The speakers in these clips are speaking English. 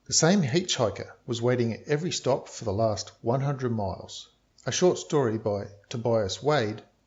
The same hitchhiker was waiting at every stop for the last 100 miles. A short story by Tobias,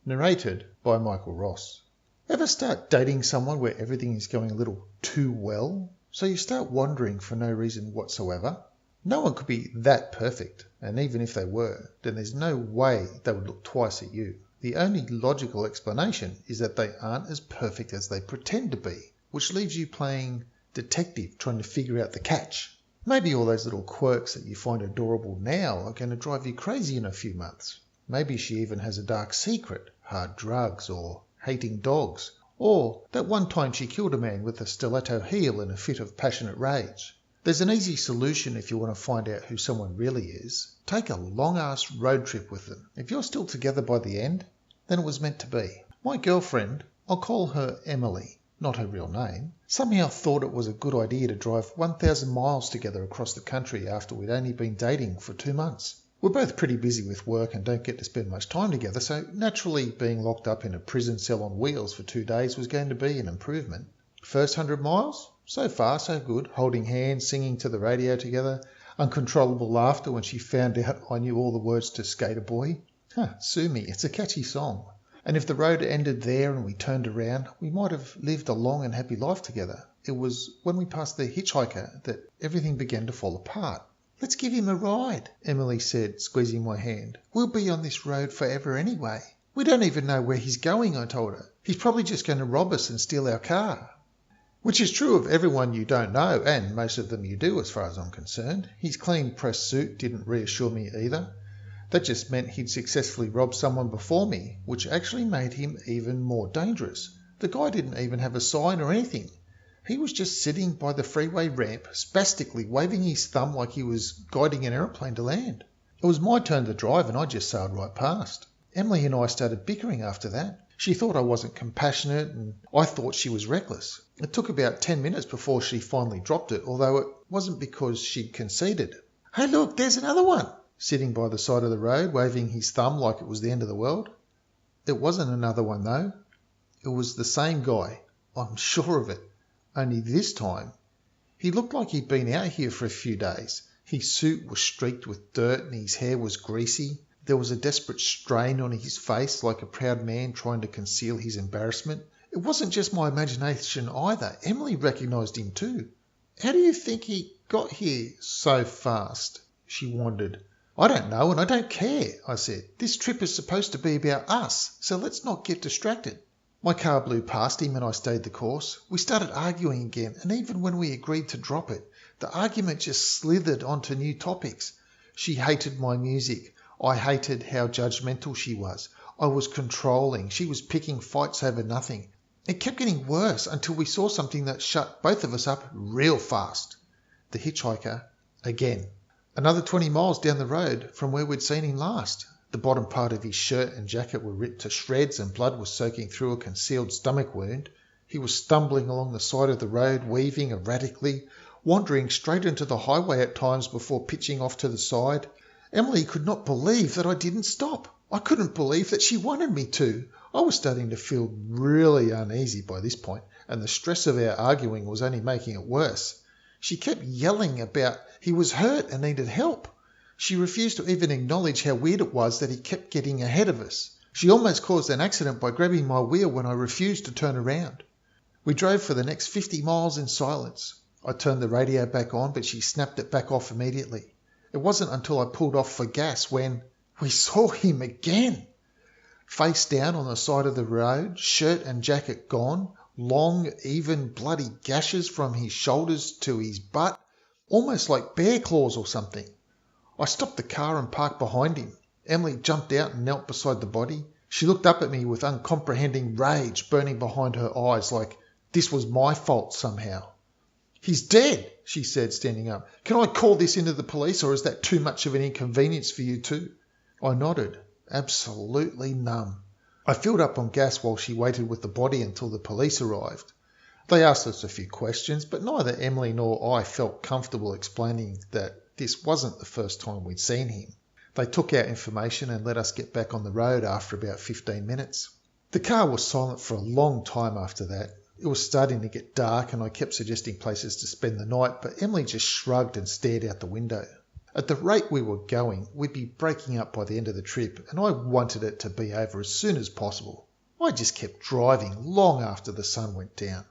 narrated by Michael Ross. Ever start dating someone where everything is going a little too well, so you start wondering for no reason whatsoever? No one could be that perfect, and even if they were, then there's no way they would look twice at you. The only logical explanation is that they aren't as perfect as they pretend to be, which leaves you playing detective trying to figure out the catch. Maybe all those little quirks that you find adorable now are going to drive you crazy in a few months. Maybe she even has a dark secret, hard drugs, or hating dogs, or that one time she killed a man with a stiletto heel in a fit of passionate rage. There's an easy solution if you want to find out who someone really is. Take a long-ass road trip with them. If you're still together by the end, then it was meant to be. My girlfriend, I'll call her Emily, not her real name, somehow thought it was a good idea to drive 1,000 miles together across the country after we'd only been dating for 2 months. We're both pretty busy with work and don't get to spend much time together, so naturally being locked up in a prison cell on wheels for 2 days was going to be an improvement. First 100 miles? So far, so good. Holding hands, singing to the radio together, uncontrollable laughter when she found out I knew all the words to Skater Boy. Sue me, it's a catchy song. And if the road ended there and we turned around, we might have lived a long and happy life together. It was when we passed the hitchhiker that everything began to fall apart. Let's give him a ride, Emily said, squeezing my hand. We'll be on this road forever anyway. We don't even know where he's going, I told her. He's probably just going to rob us and steal our car. Which is true of everyone you don't know, and most of them you do as far as I'm concerned. His clean press suit didn't reassure me either. That just meant he'd successfully robbed someone before me, which actually made him even more dangerous. The guy didn't even have a sign or anything. He was just sitting by the freeway ramp, spastically waving his thumb like he was guiding an aeroplane to land. It was my turn to drive and I just sailed right past. Emily and I started bickering after that. She thought I wasn't compassionate and I thought she was reckless. It took about 10 minutes before she finally dropped it, although it wasn't because she'd conceded. Hey look, there's another one, sitting by the side of the road, waving his thumb like it was the end of the world. It wasn't another one though. It was the same guy. I'm sure of it. Only this time, he looked like he'd been out here for a few days. His suit was streaked with dirt and his hair was greasy. There was a desperate strain on his face, like a proud man trying to conceal his embarrassment. It wasn't just my imagination either. Emily recognised him too. How do you think he got here so fast? She wondered. I don't know and I don't care, I said. This trip is supposed to be about us, so let's not get distracted. My car blew past him and I stayed the course. We started arguing again, and even when we agreed to drop it, the argument just slithered onto new topics. She hated my music. I hated how judgmental she was. I was controlling. She was picking fights over nothing. It kept getting worse until we saw something that shut both of us up real fast. The hitchhiker again. Another 20 miles down the road from where we'd seen him last. The bottom part of his shirt and jacket were ripped to shreds and blood was soaking through a concealed stomach wound. He was stumbling along the side of the road, weaving erratically, wandering straight into the highway at times before pitching off to the side. Emily could not believe that I didn't stop. I couldn't believe that she wanted me to. I was starting to feel really uneasy by this point, and the stress of our arguing was only making it worse. She kept yelling about he was hurt and needed help. She refused to even acknowledge how weird it was that he kept getting ahead of us. She almost caused an accident by grabbing my wheel when I refused to turn around. We drove for the next 50 miles in silence. I turned the radio back on, but she snapped it back off immediately. It wasn't until I pulled off for gas when we saw him again. Face down on the side of the road, shirt and jacket gone, long, even, bloody gashes from his shoulders to his butt, almost like bear claws or something. I stopped the car and parked behind him. Emily jumped out and knelt beside the body. She looked up at me with uncomprehending rage burning behind her eyes like this was my fault somehow. He's dead, she said, standing up. Can I call this into the police or is that too much of an inconvenience for you too? I nodded, absolutely numb. I filled up on gas while she waited with the body until the police arrived. They asked us a few questions, but neither Emily nor I felt comfortable explaining that this wasn't the first time we'd seen him. They took our information and let us get back on the road after about 15 minutes. The car was silent for a long time after that. It was starting to get dark and I kept suggesting places to spend the night, but Emily just shrugged and stared out the window. At the rate we were going, we'd be breaking up by the end of the trip, and I wanted it to be over as soon as possible. I just kept driving long after the sun went down.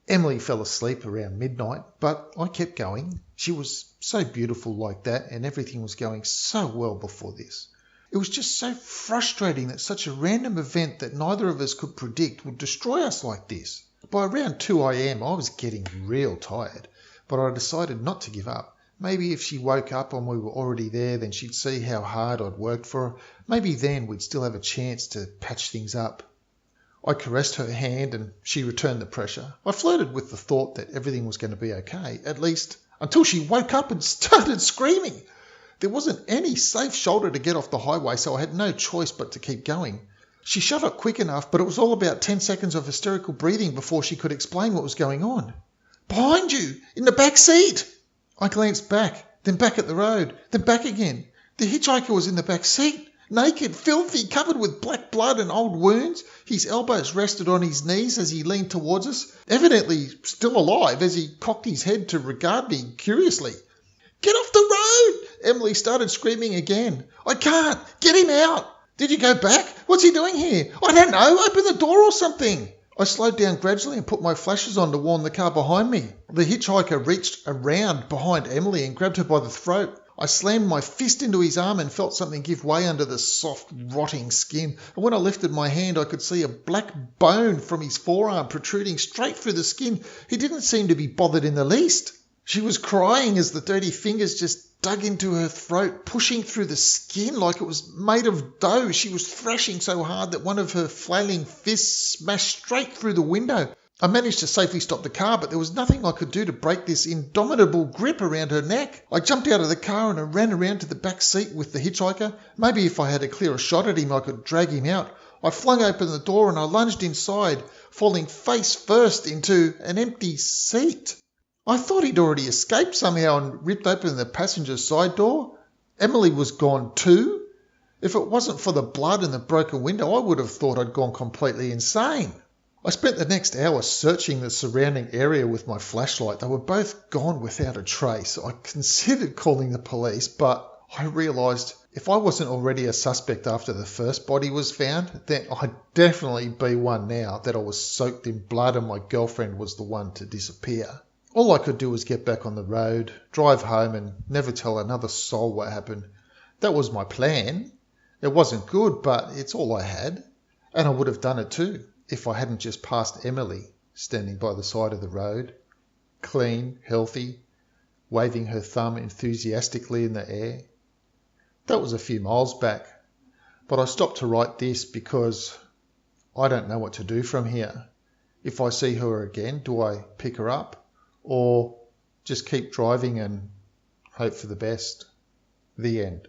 Emily fell asleep around midnight, but I kept going. She was so beautiful like that, and everything was going so well before this. It was just so frustrating that such a random event that neither of us could predict would destroy us like this. By around 2 a.m, I was getting real tired, but I decided not to give up. Maybe if she woke up and we were already there, then she'd see how hard I'd worked for her. Maybe then we'd still have a chance to patch things up. I caressed her hand and she returned the pressure. I flirted with the thought that everything was going to be okay, at least until she woke up and started screaming. There wasn't any safe shoulder to get off the highway, so I had no choice but to keep going. She shut up quick enough, but it was all about 10 seconds of hysterical breathing before she could explain what was going on. "Behind you, in the back seat!" I glanced back, then back at the road, then back again. The hitchhiker was in the back seat, naked, filthy, covered with black blood and old wounds. His elbows rested on his knees as he leaned towards us, evidently still alive as he cocked his head to regard me curiously. "Get off the road!" Emily started screaming again. "I can't! Get him out! Did you go back? What's he doing here? I don't know! Open the door or something!" I slowed down gradually and put my flashes on to warn the car behind me. The hitchhiker reached around behind Emily and grabbed her by the throat. I slammed my fist into his arm and felt something give way under the soft, rotting skin. And when I lifted my hand, I could see a black bone from his forearm protruding straight through the skin. He didn't seem to be bothered in the least. She was crying as the dirty fingers just dug into her throat, pushing through the skin like it was made of dough. She was thrashing so hard that one of her flailing fists smashed straight through the window. I managed to safely stop the car, but there was nothing I could do to break this indomitable grip around her neck. I jumped out of the car and I ran around to the back seat with the hitchhiker. Maybe if I had a clearer shot at him, I could drag him out. I flung open the door and I lunged inside, falling face first into an empty seat. I thought he'd already escaped somehow and ripped open the passenger side door. Emily was gone too. If it wasn't for the blood and the broken window, I would have thought I'd gone completely insane. I spent the next hour searching the surrounding area with my flashlight. They were both gone without a trace. I considered calling the police, but I realised if I wasn't already a suspect after the first body was found, then I'd definitely be one now that I was soaked in blood and my girlfriend was the one to disappear. All I could do was get back on the road, drive home and never tell another soul what happened. That was my plan. It wasn't good, but it's all I had. And I would have done it too if I hadn't just passed Emily standing by the side of the road, clean, healthy, waving her thumb enthusiastically in the air. That was a few miles back, but I stopped to write this because I don't know what to do from here. If I see her again, do I pick her up? Or just keep driving and hope for the best? The end.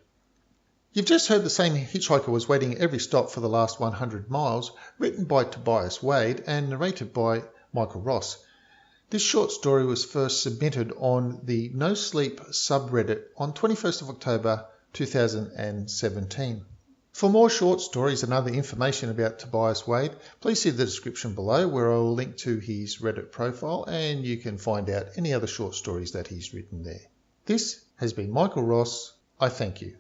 You've just heard The Same Hitchhiker Was Waiting at Every Stop for the Last 100 Miles, written by Tobias Wade and narrated by Michael Ross. This short story was first submitted on the No Sleep subreddit on 21st of October 2017. For more short stories and other information about Tobias Wade, please see the description below where I will link to his Reddit profile and you can find out any other short stories that he's written there. This has been Michael Ross. I thank you.